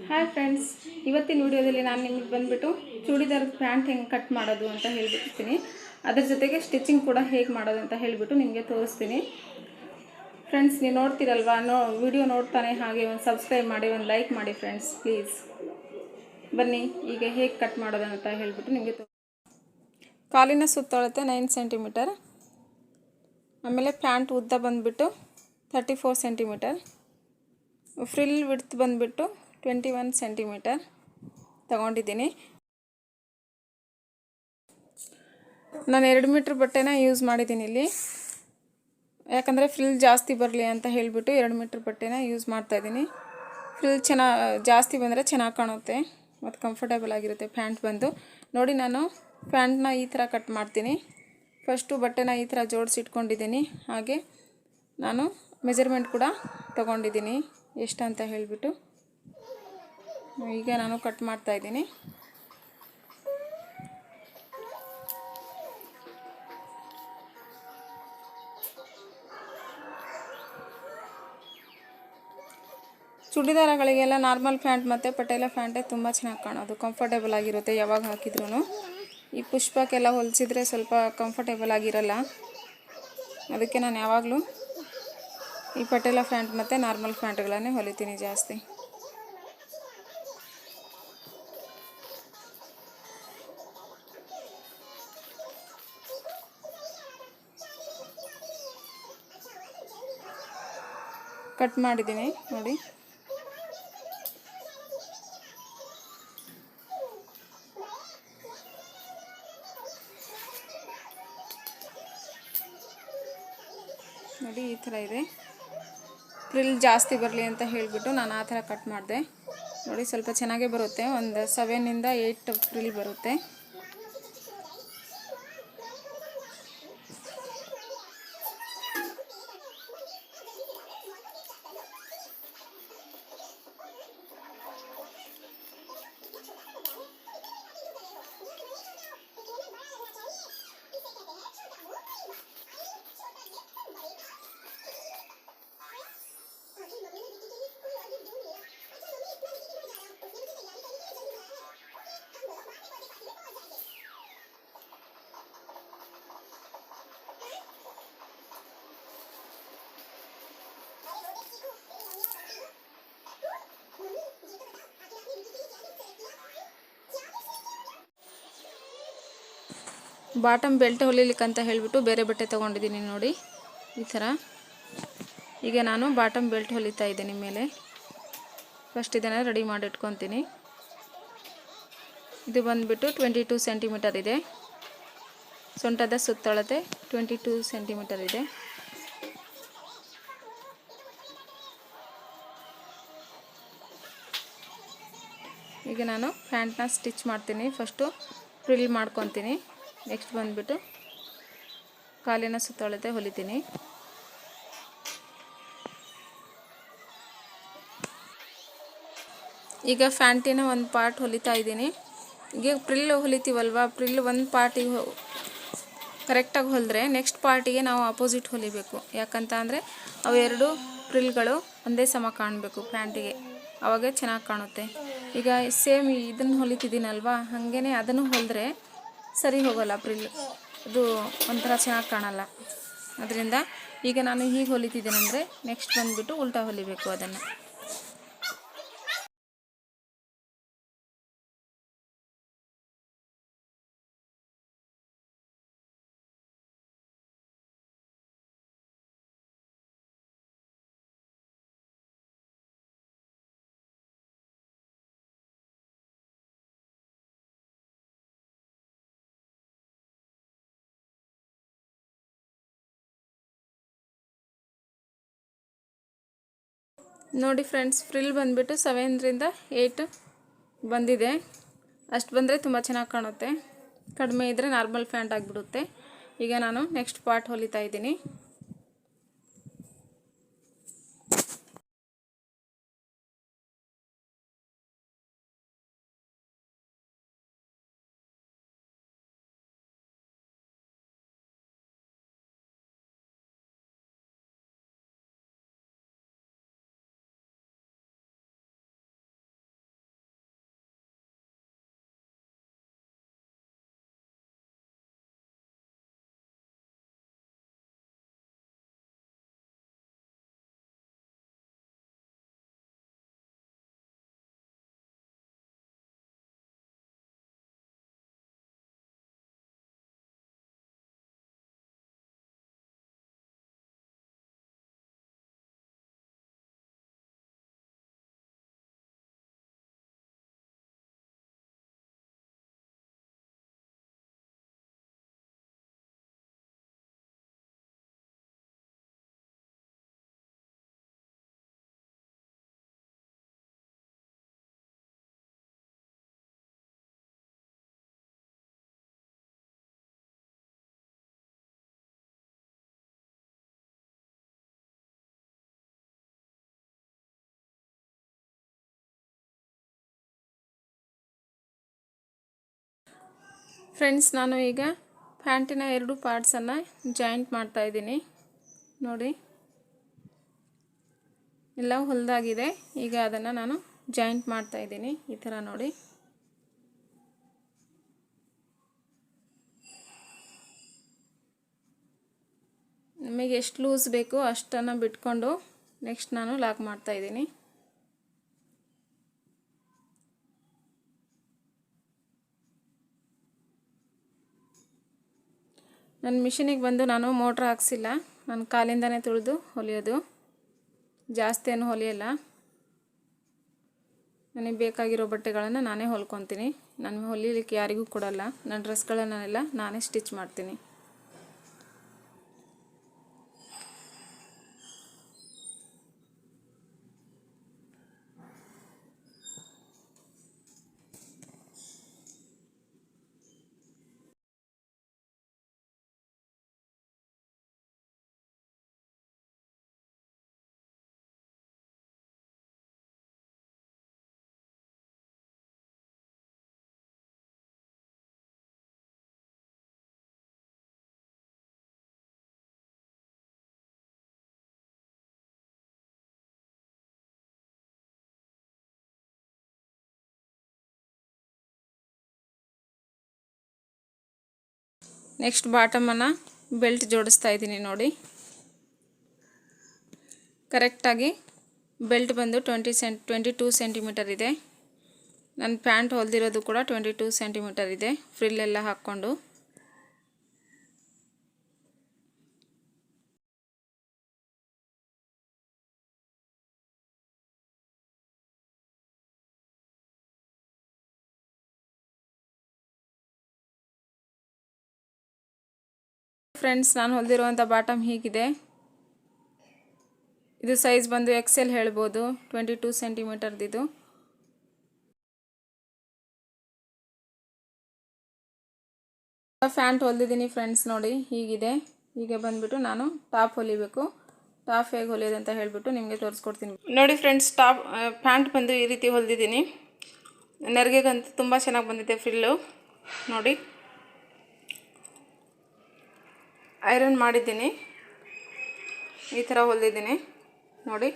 Hi friends, ಇವತ್ತಿನ ವಿಡಿಯೋದಲ್ಲಿ ನಾನು ನಿಮಗೆ ಬಂದುಬಿಟ್ಟು ಚೂಡಿದಾರದ ಪ್ಯಾಂಟ್ ಹೆಂಗೆ ಕಟ್ ಮಾಡೋದು ಅಂತ ಹೇಳಿಬಿಡ್ತೀನಿ. ಅದರ ಜೊತೆಗೆ ಸ್ಟಿಚಿಂಗ್ ಕೂಡ ಹೇಗೆ ಮಾಡೋದು ಅಂತ ಹೇಳಿಬಿಟ್ಟು ನಿಮಗೆ ತೋರಿಸ್ತೀನಿ. ಫ್ರೆಂಡ್ಸ್, ನೀವು ನೋಡ್ತೀರಲ್ವಾ, ವಿಡಿಯೋ ನೋಡ್ತಾನೆ ಹಾಗೆ ಒಂದು ಸಬ್ಸ್ಕ್ರೈಬ್ ಮಾಡಿ, ಒಂದು ಲೈಕ್ ಮಾಡಿ ಫ್ರೆಂಡ್ಸ್ ಪ್ಲೀಸ್. ಬನ್ನಿ ಈಗ ಹೇಗೆ ಕಟ್ ಮಾಡೋದು ಅಂತ ಹೇಳಿಬಿಟ್ಟು ನಿಮಗೆ ಕಾಲಿನ ಸುತ್ತಳತೆ 9 ಸೆಂಟಿಮೀಟರ್, ಆಮೇಲೆ ಪ್ಯಾಂಟ್ ಉದ್ದ ಬಂದುಬಿಟ್ಟು 34 ಸೆಂಟಿಮೀಟರ್, ಫ್ರಿಲ್ ವಿಡ್ತ್ ಬಂದುಬಿಟ್ಟು 21 ಸೆಂಟಿಮೀಟರ್ ತಗೊಂಡಿದ್ದೀನಿ. ನಾನು 2 ಮೀಟ್ರ್ ಬಟ್ಟೆನ ಯೂಸ್ ಮಾಡಿದ್ದೀನಿ ಇಲ್ಲಿ, ಯಾಕಂದರೆ ಫ್ರಿಲ್ ಜಾಸ್ತಿ ಬರಲಿ ಅಂತ ಹೇಳಿಬಿಟ್ಟು 2 ಮೀಟ್ರ್ ಬಟ್ಟೆನ ಯೂಸ್ ಮಾಡ್ತಾಯಿದ್ದೀನಿ. ಫ್ರಿಲ್ ಜಾಸ್ತಿ ಬಂದರೆ ಚೆನ್ನಾಗಿ ಕಾಣುತ್ತೆ ಮತ್ತು ಕಂಫರ್ಟೇಬಲ್ ಆಗಿರುತ್ತೆ ಪ್ಯಾಂಟ್ ಬಂದು. ನೋಡಿ, ನಾನು ಪ್ಯಾಂಟ್ನ ಈ ಥರ ಕಟ್ ಮಾಡ್ತೀನಿ. ಫಸ್ಟು ಬಟ್ಟೆನ ಈ ಥರ ಜೋಡಿಸಿ ಇಟ್ಕೊಂಡಿದ್ದೀನಿ. ಹಾಗೆ ನಾನು ಮೆಜರ್ಮೆಂಟ್ ಕೂಡ ತೊಗೊಂಡಿದ್ದೀನಿ ಎಷ್ಟು ಅಂತ ಹೇಳಿಬಿಟ್ಟು. ಈಗ ನಾನು ಕಟ್ ಮಾಡ್ತಾಯಿದ್ದೀನಿ. ಚೂಡಿದಾರಗಳಿಗೆಲ್ಲ ನಾರ್ಮಲ್ ಪ್ಯಾಂಟ್ ಮತ್ತು ಪಟೇಲ ಪ್ಯಾಂಟೇ ತುಂಬ ಚೆನ್ನಾಗಿ ಕಾಣೋದು, ಕಂಫರ್ಟೇಬಲ್ ಆಗಿರುತ್ತೆ ಯಾವಾಗ ಹಾಕಿದ್ರೂ. ಈ ಪುಷ್ಪಕ್ಕೆಲ್ಲ ಹೊಲಿಸಿದ್ರೆ ಸ್ವಲ್ಪ ಕಂಫರ್ಟೇಬಲ್ ಆಗಿರಲ್ಲ. ಅದಕ್ಕೆ ನಾನು ಯಾವಾಗಲೂ ಈ ಪಟೇಲ ಪ್ಯಾಂಟ್ ಮತ್ತು ನಾರ್ಮಲ್ ಪ್ಯಾಂಟ್ಗಳನ್ನೇ ಹೊಲಿತೀನಿ ಜಾಸ್ತಿ. ಕಟ್ ಮಾಡಿದ್ದೀನಿ ನೋಡಿ. ನೋಡಿ, ಈ ಥರ ಇದೆ. ಫ್ರಿಲ್ ಜಾಸ್ತಿ ಬರಲಿ ಅಂತ ಹೇಳಿಬಿಟ್ಟು ನಾನು ಆ ಥರ ಕಟ್ ಮಾಡಿದೆ. ನೋಡಿ, ಸ್ವಲ್ಪ ಚೆನ್ನಾಗೇ ಬರುತ್ತೆ. ಒಂದು 7 ಇಂದ 8 ಫ್ರಿಲ್ ಬರುತ್ತೆ. ಬಾಟಮ್ ಬೆಲ್ಟ್ ಹೊಲಿಲಿಕ್ಕಂತ ಹೇಳಿಬಿಟ್ಟು ಬೇರೆ ಬಟ್ಟೆ ತೊಗೊಂಡಿದ್ದೀನಿ ನೋಡಿ, ಈ ಥರ. ಈಗ ನಾನು ಬಾಟಮ್ ಬೆಲ್ಟ್ ಹೊಲಿತಾ ಇದ್ದೀನಿ ಮೇಲೆ. ಫಸ್ಟ್ ಇದನ್ನು ರೆಡಿ ಮಾಡಿ ಇಟ್ಕೊತೀನಿ. ಇದು ಬಂದುಬಿಟ್ಟು 22 ಸೆಂಟಿಮೀಟರ್ ಇದೆ. ಸೊಂಟದ ಸುತ್ತಳತೆ 22 ಸೆಂಟಿಮೀಟರ್ ಇದೆ. ಈಗ ನಾನು ಪ್ಯಾಂಟ್ನ ಸ್ಟಿಚ್ ಮಾಡ್ತೀನಿ. ಫಸ್ಟು ಫ್ರಿಲ್ ಮಾಡ್ಕೊತೀನಿ. ನೆಕ್ಸ್ಟ್ ಬಂದುಬಿಟ್ಟು ಕಾಲಿನ ಸುತ್ತಳತೆ ಹೊಲಿತೀನಿ. ಈಗ ಪ್ಯಾಂಟಿನ ಒಂದು ಪಾರ್ಟ್ ಹೊಲಿತಾ ಇದ್ದೀನಿ. ಈಗ ಫ್ರಿಲ್ ಹೊಲಿತೀವಲ್ವ, ಫ್ರಿಲ್ ಒಂದು ಪಾರ್ಟಿಗೆ ಕರೆಕ್ಟಾಗಿ ಹೊಲಿದ್ರೆ ನೆಕ್ಸ್ಟ್ ಪಾರ್ಟಿಗೆ ನಾವು ಅಪೋಸಿಟ್ ಹೊಲಿಬೇಕು. ಯಾಕಂತ ಅಂದರೆ ಅವೆರಡು ಫ್ರಿಲ್ಗಳು ಒಂದೇ ಸಮ ಕಾಣಬೇಕು ಪ್ಯಾಂಟಿಗೆ, ಅವಾಗೇ ಚೆನ್ನಾಗಿ ಕಾಣುತ್ತೆ. ಈಗ ಸೇಮ್ ಇದನ್ನು ಹೊಲಿತಿದ್ದೀನಲ್ವ, ಹಾಗೇ ಅದನ್ನು ಹೊಲಿದ್ರೆ ಸರಿ ಹೋಗೋಲ್ಲ ಫ್ರಿಲ್, ಅದು ಒಂಥರ ಚೆನ್ನಾಗಿ ಕಾಣಲ್ಲ. ಅದರಿಂದ ಈಗ ನಾನು ಹೀಗೆ ಹೊಲಿತಿದ್ದೀನಂದರೆ ನೆಕ್ಸ್ಟ್ ಬಂದುಬಿಟ್ಟು ಉಲ್ಟಾ ಹೊಲಿಬೇಕು ಅದನ್ನು. ನೋಡಿ ಫ್ರೆಂಡ್ಸ್, ಫ್ರಿಲ್ ಬಂದುಬಿಟ್ಟು 7 ರಿಂದ 8 ಬಂದಿದೆ. ಅಷ್ಟು ಬಂದರೆ ತುಂಬ ಚೆನ್ನಾಗಿ ಕಾಣುತ್ತೆ. ಕಡಿಮೆ ಇದ್ದರೆ ನಾರ್ಮಲ್ ಪ್ಯಾಂಟ್ ಆಗಿಬಿಡುತ್ತೆ. ಈಗ ನಾನು ನೆಕ್ಸ್ಟ್ ಪಾರ್ಟ್ ಹೊಲಿತಾ ಇದ್ದೀನಿ. ಫ್ರೆಂಡ್ಸ್, ನಾನು ಈಗ ಪ್ಯಾಂಟಿನ 2 ಪಾರ್ಟ್ಸನ್ನು ಜಾಯಿಂಟ್ ಮಾಡ್ತಾಯಿದ್ದೀನಿ. ನೋಡಿ, ಎಲ್ಲ ಹೊಲ್ದಾಗಿದೆ. ಈಗ ಅದನ್ನು ನಾನು ಜಾಯಿಂಟ್ ಮಾಡ್ತಾಯಿದ್ದೀನಿ. ಈ ಥರ ನೋಡಿ. ನಮಗೆ ಎಷ್ಟು ಲೂಸ್ ಬೇಕು ಅಷ್ಟನ್ನು ಬಿಟ್ಕೊಂಡು ನೆಕ್ಸ್ಟ್ ನಾನು ಲಾಕ್ ಮಾಡ್ತಾಯಿದ್ದೀನಿ. ನನ್ನ ಮಿಷಿನಿಗೆ ಬಂದು ನಾನು ಮೋಟ್ರ್ ಹಾಕ್ಸಿಲ್ಲ. ನಾನು ಕಾಲಿಂದನೇ ತುಳಿದು ಹೊಲಿಯೋದು. ಜಾಸ್ತಿ ಏನು ಹೊಲಿಯಲ್ಲ. ನನಗೆ ಬೇಕಾಗಿರೋ ಬಟ್ಟೆಗಳನ್ನು ನಾನೇ ಹೊಲ್ಕೊತೀನಿ. ನಾನು ಹೊಲಿಲಿಕ್ಕೆ ಯಾರಿಗೂ ಕೊಡಲ್ಲ. ನನ್ನ ಡ್ರೆಸ್ಗಳನ್ನೆಲ್ಲ ನಾನೇ ಸ್ಟಿಚ್ ಮಾಡ್ತೀನಿ. ನೆಕ್ಸ್ಟ್ ಬಾಟಮನ್ನು ಬೆಲ್ಟ್ ಜೋಡಿಸ್ತಾ ಇದ್ದೀನಿ. ನೋಡಿ, ಕರೆಕ್ಟಾಗಿ ಬೆಲ್ಟ್ ಬಂದು 22 ಸೆಂಟಿಮೀಟರ್ ಇದೆ. ನನ್ನ ಪ್ಯಾಂಟ್ ಹೊಲ್ದಿರೋದು ಕೂಡ 22 ಸೆಂಟಿಮೀಟರ್ ಇದೆ. ಫ್ರಿಲ್ ಎಲ್ಲ ಹಾಕ್ಕೊಂಡು ಫ್ರೆಂಡ್ಸ್, ನಾನು ಹೊಲ್ದಿರುವಂಥ ಬಾಟಮ್ ಹೀಗಿದೆ. ಇದು ಸೈಜ್ ಬಂದು XL ಹೇಳ್ಬೋದು. 22 ಸೆಂಟಿಮೀಟರ್ದಿದು. Pant ಹೊಲ್ದಿದ್ದೀನಿ friends. ನೋಡಿ, ಹೀಗಿದೆ. ಈಗ ಬಂದುಬಿಟ್ಟು ನಾನು ಟಾಪ್ ಹೊಲಿಬೇಕು. ಟಾಪ್ ಹೇಗೆ ಹೊಲಿಯೋದು ಅಂತ ಹೇಳಿಬಿಟ್ಟು ನಿಮಗೆ ತೋರಿಸ್ಕೊಡ್ತೀನಿ. ನೋಡಿ ಫ್ರೆಂಡ್ಸ್, ಪ್ಯಾಂಟ್ ಬಂದು ಈ ರೀತಿ ಹೊಲ್ದಿದ್ದೀನಿ. ನೆರಿಗೆಗಂತೂ ತುಂಬ ಚೆನ್ನಾಗಿ ಬಂದಿದೆ ಫ್ರಿಲ್ಲು. ನೋಡಿ, ಐರನ್ ಮಾಡಿದ್ದೀನಿ. ಈ ಥರ ಹೊಲ್ದಿದ್ದೀನಿ ನೋಡಿ.